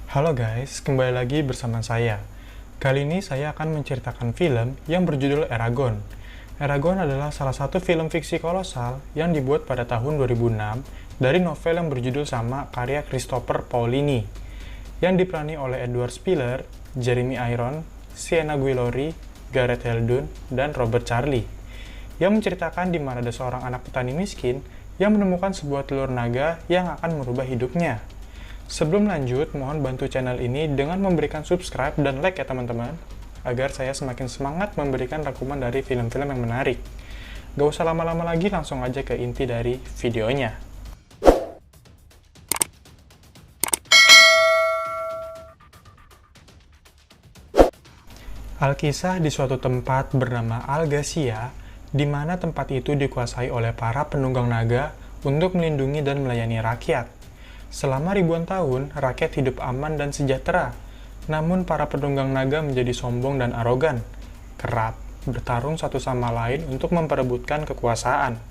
Halo guys, kembali lagi bersama saya. Kali ini saya akan menceritakan film yang berjudul Eragon. Eragon adalah salah satu film fiksi kolosal yang dibuat pada tahun 2006 dari novel yang berjudul sama karya Christopher Paolini, yang diperani oleh Edward Spiller, Jeremy Irons, Sienna Guillory, Gareth Hedlund, dan Robert Charley, yang menceritakan di mana ada seorang anak petani miskin yang menemukan sebuah telur naga yang akan merubah hidupnya. Sebelum lanjut, mohon bantu channel ini dengan memberikan subscribe dan like ya teman-teman, agar saya semakin semangat memberikan rangkuman dari film-film yang menarik. Gak usah lama-lama lagi, langsung aja ke inti dari videonya. Alkisah di suatu tempat bernama Algasia, di mana tempat itu dikuasai oleh para penunggang naga untuk melindungi dan melayani rakyat. Selama ribuan tahun, rakyat hidup aman dan sejahtera. Namun para penunggang naga menjadi sombong dan arogan, kerap bertarung satu sama lain untuk memperebutkan kekuasaan.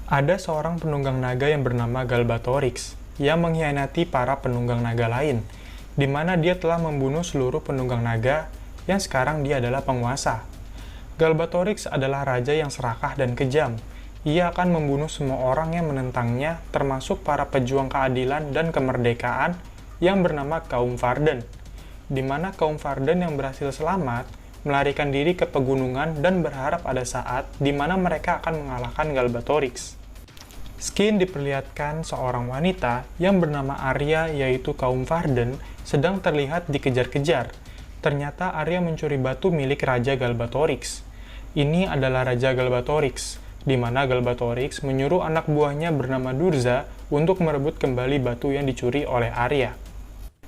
Ada seorang penunggang naga yang bernama Galbatorix, yang mengkhianati para penunggang naga lain, di mana dia telah membunuh seluruh penunggang naga, yang sekarang dia adalah penguasa. Galbatorix adalah raja yang serakah dan kejam. Ia akan membunuh semua orang yang menentangnya, termasuk para pejuang keadilan dan kemerdekaan yang bernama kaum Varden, di mana kaum Varden yang berhasil selamat melarikan diri ke pegunungan dan berharap ada saat di mana mereka akan mengalahkan Galbatorix. Skin diperlihatkan seorang wanita yang bernama Arya, yaitu kaum Varden, sedang terlihat dikejar-kejar. Ternyata Arya mencuri batu milik Raja Galbatorix. Ini adalah Raja Galbatorix, di mana Galbatorix menyuruh anak buahnya bernama Durza untuk merebut kembali batu yang dicuri oleh Arya.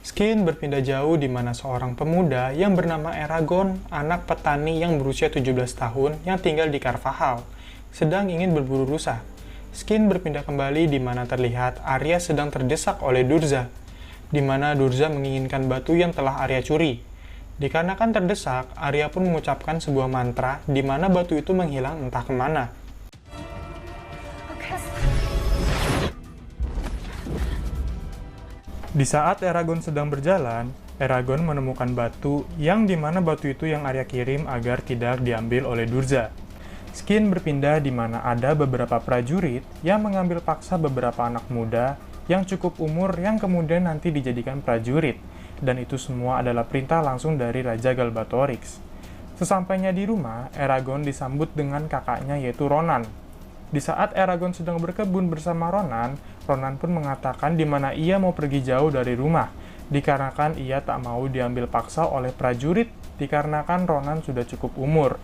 Skin berpindah jauh di mana seorang pemuda yang bernama Eragon, anak petani yang berusia 17 tahun yang tinggal di Carvajal, sedang ingin berburu rusa. Skin berpindah kembali di mana terlihat Arya sedang terdesak oleh Durza, di mana Durza menginginkan batu yang telah Arya curi. Dikarenakan terdesak, Arya pun mengucapkan sebuah mantra di mana batu itu menghilang entah kemana. Di saat Eragon sedang berjalan, Eragon menemukan batu yang dimana batu itu yang Arya kirim agar tidak diambil oleh Durza. Skin berpindah di mana ada beberapa prajurit yang mengambil paksa beberapa anak muda yang cukup umur yang kemudian nanti dijadikan prajurit, dan itu semua adalah perintah langsung dari Raja Galbatorix. Sesampainya di rumah, Eragon disambut dengan kakaknya yaitu Ronan. Di saat Eragon sedang berkebun bersama Ronan, Ronan pun mengatakan di mana ia mau pergi jauh dari rumah, dikarenakan ia tak mau diambil paksa oleh prajurit, dikarenakan Ronan sudah cukup umur.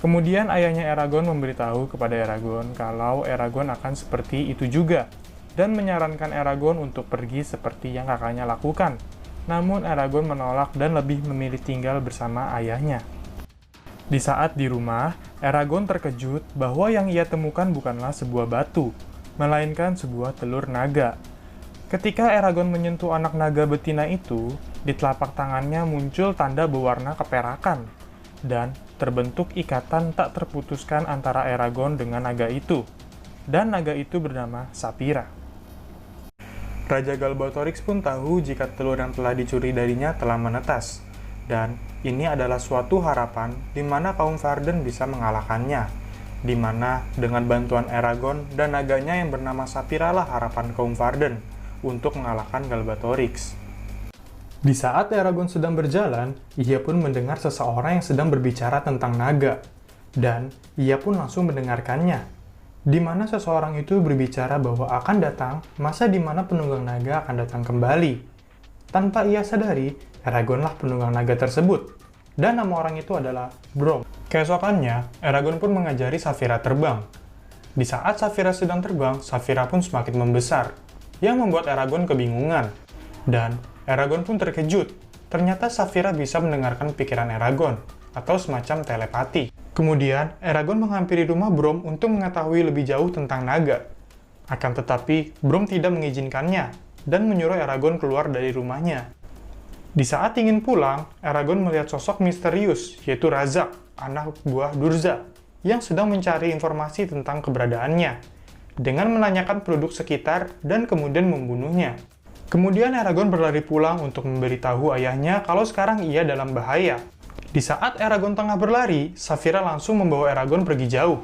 Kemudian ayahnya Eragon memberitahu kepada Eragon kalau Eragon akan seperti itu juga, dan menyarankan Eragon untuk pergi seperti yang kakaknya lakukan. Namun Eragon menolak dan lebih memilih tinggal bersama ayahnya. Di saat di rumah, Eragon terkejut bahwa yang ia temukan bukanlah sebuah batu, melainkan sebuah telur naga. Ketika Eragon menyentuh anak naga betina itu, di telapak tangannya muncul tanda berwarna keperakan, dan terbentuk ikatan tak terputuskan antara Eragon dengan naga itu, dan naga itu bernama Saphira. Raja Galbatorix pun tahu jika telur yang telah dicuri darinya telah menetas, dan ini adalah suatu harapan di mana kaum Varden bisa mengalahkannya, di mana dengan bantuan Eragon dan naganya yang bernama Saphira lah harapan kaum Varden untuk mengalahkan Galbatorix. Di saat Eragon sedang berjalan, ia pun mendengar seseorang yang sedang berbicara tentang naga, dan ia pun langsung mendengarkannya, di mana seseorang itu berbicara bahwa akan datang masa di mana penunggang naga akan datang kembali. Tanpa ia sadari, Eragon lah penunggang naga tersebut, dan nama orang itu adalah Brom. Keesokannya, Eragon pun mengajari Saphira terbang. Di saat Saphira sedang terbang, Saphira pun semakin membesar, yang membuat Eragon kebingungan. Dan Eragon pun terkejut, ternyata Saphira bisa mendengarkan pikiran Eragon, atau semacam telepati. Kemudian, Eragon menghampiri rumah Brom untuk mengetahui lebih jauh tentang naga. Akan tetapi, Brom tidak mengizinkannya, dan menyuruh Eragon keluar dari rumahnya. Di saat ingin pulang, Eragon melihat sosok misterius, yaitu Razak, anak buah Durza, yang sedang mencari informasi tentang keberadaannya, dengan menanyakan penduduk sekitar dan kemudian membunuhnya. Kemudian Eragon berlari pulang untuk memberitahu ayahnya kalau sekarang ia dalam bahaya. Di saat Eragon tengah berlari, Saphira langsung membawa Eragon pergi jauh.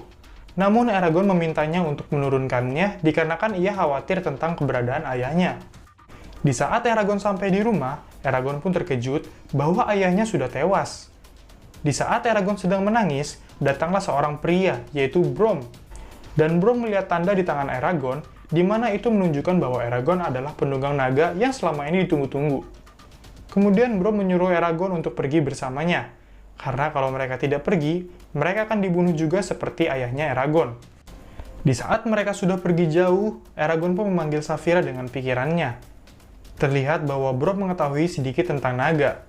Namun Eragon memintanya untuk menurunkannya dikarenakan ia khawatir tentang keberadaan ayahnya. Di saat Eragon sampai di rumah, Eragon pun terkejut bahwa ayahnya sudah tewas. Di saat Eragon sedang menangis, datanglah seorang pria, yaitu Brom. Dan Brom melihat tanda di tangan Eragon, di mana itu menunjukkan bahwa Eragon adalah penunggang naga yang selama ini ditunggu-tunggu. Kemudian Brom menyuruh Eragon untuk pergi bersamanya, karena kalau mereka tidak pergi, mereka akan dibunuh juga seperti ayahnya Eragon. Di saat mereka sudah pergi jauh, Eragon pun memanggil Saphira dengan pikirannya. Terlihat bahwa Brom mengetahui sedikit tentang naga.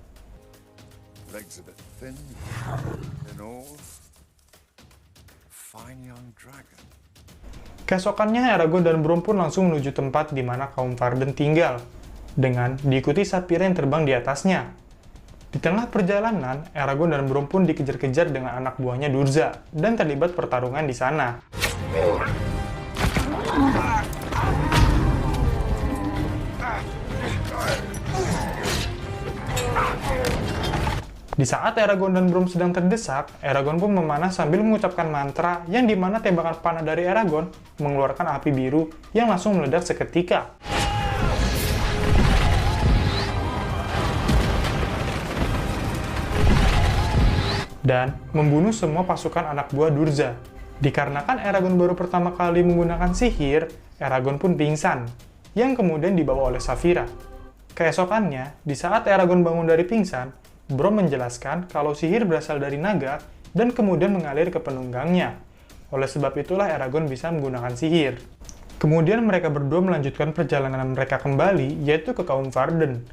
Legs a bit thin, old, fine young dragon. Keesokannya, Eragon dan Brom pun langsung menuju tempat di mana kaum Varden tinggal, dengan diikuti Saphira yang terbang di atasnya. Di tengah perjalanan, Eragon dan Brom pun dikejar-kejar dengan anak buahnya Durza, dan terlibat pertarungan di sana. Di saat Eragon dan Brom sedang terdesak, Eragon pun memanah sambil mengucapkan mantra yang dimana tembakan panah dari Eragon mengeluarkan api biru yang langsung meledak seketika. Dan membunuh semua pasukan anak buah Durza. Dikarenakan Eragon baru pertama kali menggunakan sihir, Eragon pun pingsan, yang kemudian dibawa oleh Saphira. Keesokannya, di saat Eragon bangun dari pingsan, Brom menjelaskan kalau sihir berasal dari naga dan kemudian mengalir ke penunggangnya. Oleh sebab itulah Eragon bisa menggunakan sihir. Kemudian mereka berdua melanjutkan perjalanan mereka kembali, yaitu ke kaum Varden.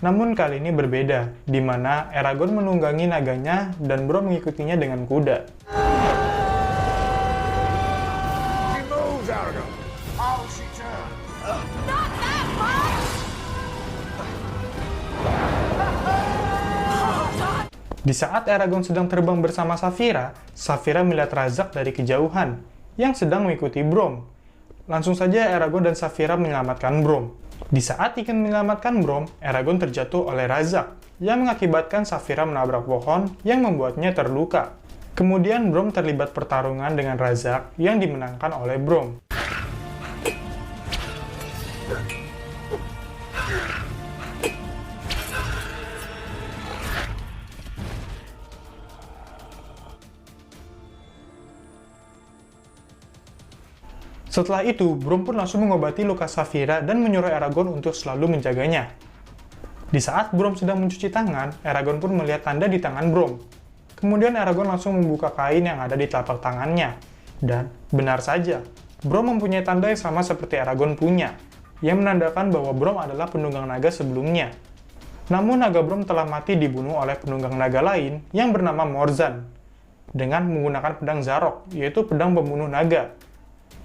Namun kali ini berbeda, di mana Eragon menunggangi naganya dan Brom mengikutinya dengan kuda. Di saat Eragon sedang terbang bersama Saphira, Saphira melihat Razak dari kejauhan, yang sedang mengikuti Brom. Langsung saja Eragon dan Saphira menyelamatkan Brom. Di saat ingin menyelamatkan Brom, Eragon terjatuh oleh Razak, yang mengakibatkan Saphira menabrak pohon yang membuatnya terluka. Kemudian Brom terlibat pertarungan dengan Razak yang dimenangkan oleh Brom. Setelah itu, Brom pun langsung mengobati luka Saphira dan menyuruh Eragon untuk selalu menjaganya. Di saat Brom sedang mencuci tangan, Eragon pun melihat tanda di tangan Brom. Kemudian Eragon langsung membuka kain yang ada di telapak tangannya. Dan benar saja, Brom mempunyai tanda yang sama seperti Eragon punya, yang menandakan bahwa Brom adalah penunggang naga sebelumnya. Namun naga Brom telah mati dibunuh oleh penunggang naga lain yang bernama Morzan, dengan menggunakan pedang Zarok, yaitu pedang pembunuh naga.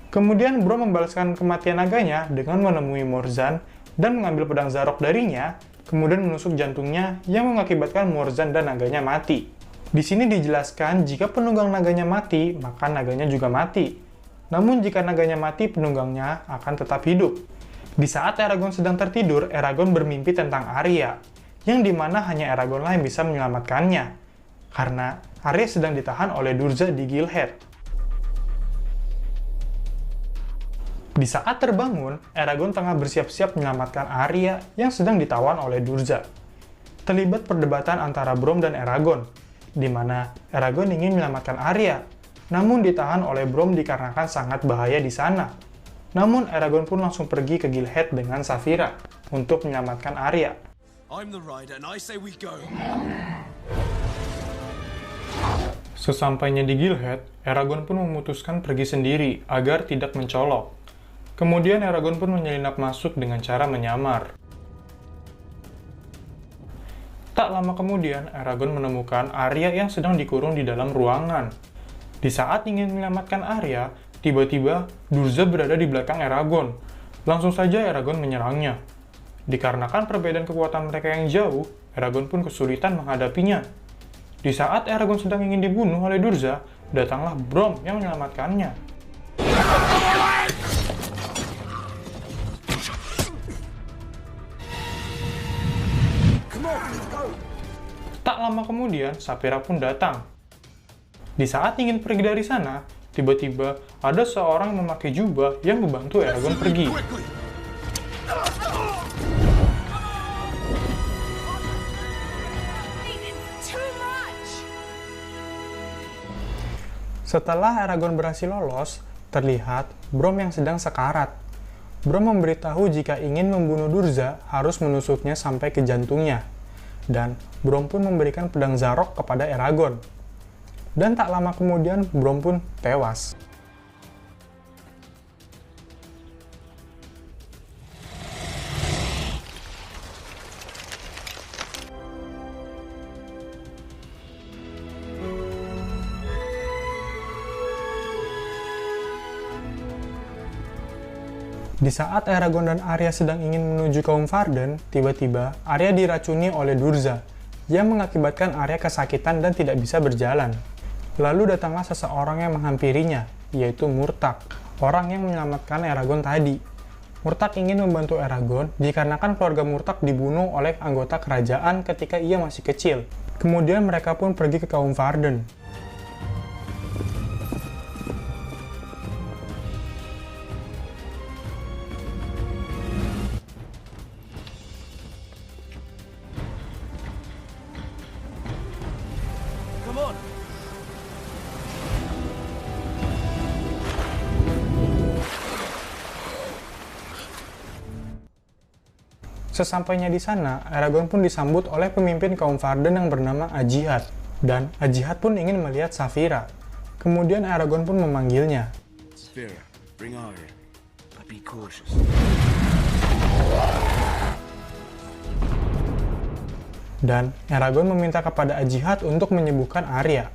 Kemudian Brom membalaskan kematian naganya dengan menemui Morzan dan mengambil pedang Zarok darinya, kemudian menusuk jantungnya yang mengakibatkan Morzan dan naganya mati. Di sini dijelaskan jika penunggang naganya mati, maka naganya juga mati. Namun jika naganya mati, penunggangnya akan tetap hidup. Di saat Eragon sedang tertidur, Eragon bermimpi tentang Arya, yang dimana hanya Eragonlah yang bisa menyelamatkannya, karena Arya sedang ditahan oleh Durza di Gilhead. Di saat terbangun, Eragon tengah bersiap-siap menyelamatkan Arya yang sedang ditawan oleh Durza. Terlibat perdebatan antara Brom dan Eragon, di mana Eragon ingin menyelamatkan Arya, namun ditahan oleh Brom dikarenakan sangat bahaya di sana. Namun Eragon pun langsung pergi ke Gilhead dengan Saphira untuk menyelamatkan Arya. I'm the rider and I say we go. Sesampainya di Gilhead, Eragon pun memutuskan pergi sendiri agar tidak mencolok. Kemudian Eragon pun menyelinap masuk dengan cara menyamar. Tak lama kemudian, Eragon menemukan Arya yang sedang dikurung di dalam ruangan. Di saat ingin menyelamatkan Arya, tiba-tiba Durza berada di belakang Eragon. Langsung saja Eragon menyerangnya. Dikarenakan perbedaan kekuatan mereka yang jauh, Eragon pun kesulitan menghadapinya. Di saat Eragon sedang ingin dibunuh oleh Durza, datanglah Brom yang menyelamatkannya. Tak lama kemudian, Saphira pun datang. Di saat ingin pergi dari sana, tiba-tiba ada seorang memakai jubah yang membantu Eragon pergi. Quickly! Too much! Setelah Eragon berhasil lolos, terlihat Brom yang sedang sekarat. Brom memberitahu jika ingin membunuh Durza harus menusuknya sampai ke jantungnya. Dan Brom pun memberikan pedang Zarok kepada Eragon. Dan tak lama kemudian Brom pun tewas. Di saat Eragon dan Arya sedang ingin menuju kaum Varden, tiba-tiba Arya diracuni oleh Durza, yang mengakibatkan Arya kesakitan dan tidak bisa berjalan. Lalu datanglah seseorang yang menghampirinya, yaitu Murtagh, orang yang menyelamatkan Eragon tadi. Murtagh ingin membantu Eragon dikarenakan keluarga Murtagh dibunuh oleh anggota kerajaan ketika ia masih kecil. Kemudian mereka pun pergi ke kaum Varden. Come on! Sesampainya di sana, Eragon pun disambut oleh pemimpin kaum Varden yang bernama Ajihad. Dan Ajihad pun ingin melihat Saphira. Kemudian Eragon pun memanggilnya. Saphira, bring Arya. But be cautious. Dan Eragon meminta kepada Ajihad untuk menyembuhkan Arya.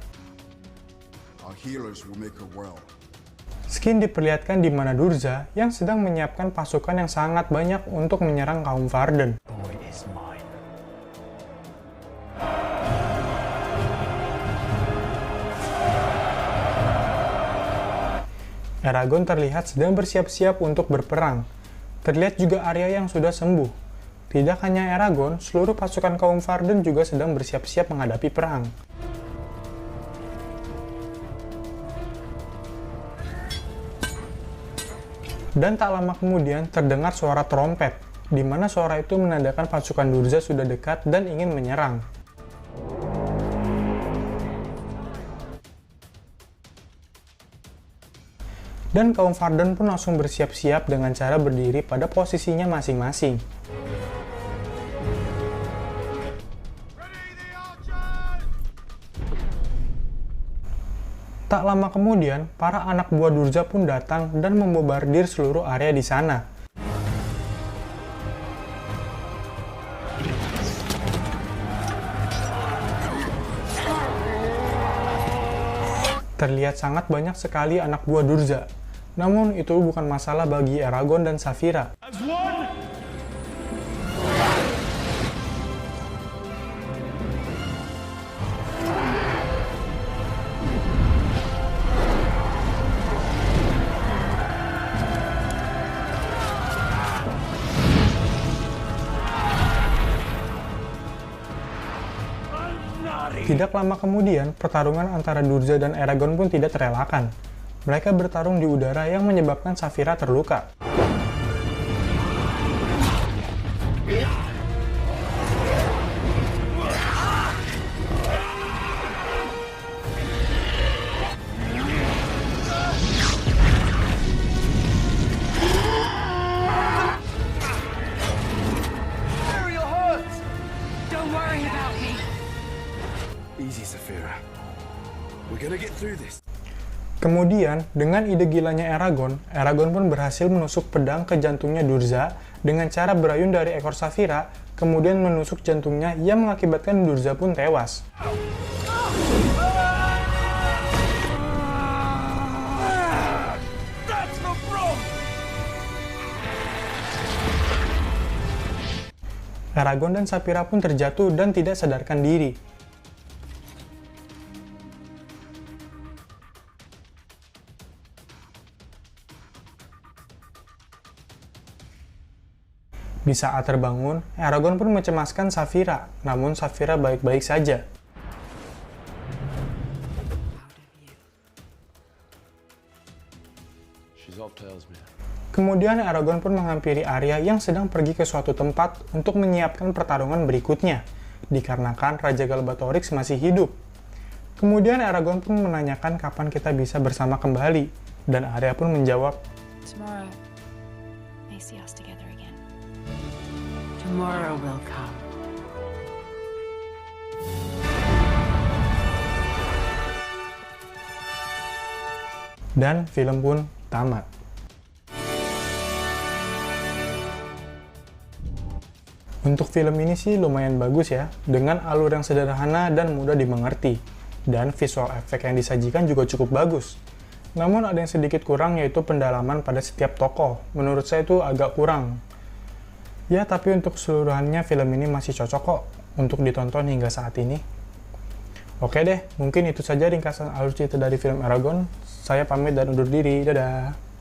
Our healers will make her well. Skin diperlihatkan di mana Durza yang sedang menyiapkan pasukan yang sangat banyak untuk menyerang kaum Varden. Eragon terlihat sedang bersiap-siap untuk berperang. Terlihat juga Arya yang sudah sembuh. Tidak hanya Eragon, seluruh pasukan kaum Varden juga sedang bersiap-siap menghadapi perang. Dan tak lama kemudian terdengar suara trompet, di mana suara itu menandakan pasukan Durza sudah dekat dan ingin menyerang. Dan kaum Varden pun langsung bersiap-siap dengan cara berdiri pada posisinya masing-masing. Tak lama kemudian, para anak buah Durza pun datang dan membombardir seluruh area di sana. Terlihat sangat banyak sekali anak buah Durza. Namun itu bukan masalah bagi Eragon dan Saphira. As one! Tidak lama kemudian, pertarungan antara Durza dan Eragon pun tidak terelakkan. Mereka bertarung di udara yang menyebabkan Saphira terluka. Don't worry about me. Easy, Saphira. We're gonna get through this. Kemudian, dengan ide gilanya Eragon, Eragon pun berhasil menusuk pedang ke jantungnya Durza dengan cara berayun dari ekor Saphira, kemudian menusuk jantungnya yang mengakibatkan Durza pun tewas. That's the Brom! Eragon dan Saphira pun terjatuh dan tidak sadarkan diri. Di saat terbangun, Eragon pun mencemaskan Saphira, namun Saphira baik-baik saja. She's off to Ellesmere. Kemudian Eragon pun menghampiri Arya yang sedang pergi ke suatu tempat untuk menyiapkan pertarungan berikutnya, dikarenakan Raja Galbatorix masih hidup. Kemudian Eragon pun menanyakan kapan kita bisa bersama kembali, dan Arya pun menjawab, Tomorrow, may see us together again. Tomorrow will come. dan film pun tamat. Untuk film ini sih lumayan bagus ya, dengan alur yang sederhana dan mudah dimengerti, dan visual efek yang disajikan juga cukup bagus. Namun ada yang sedikit kurang, yaitu pendalaman pada setiap tokoh. Menurut saya itu agak kurang. Ya, tapi untuk keseluruhannya film ini masih cocok kok untuk ditonton hingga saat ini. Oke deh, mungkin itu saja ringkasan alur cerita dari film Eragon. Saya pamit dan undur diri, dadah!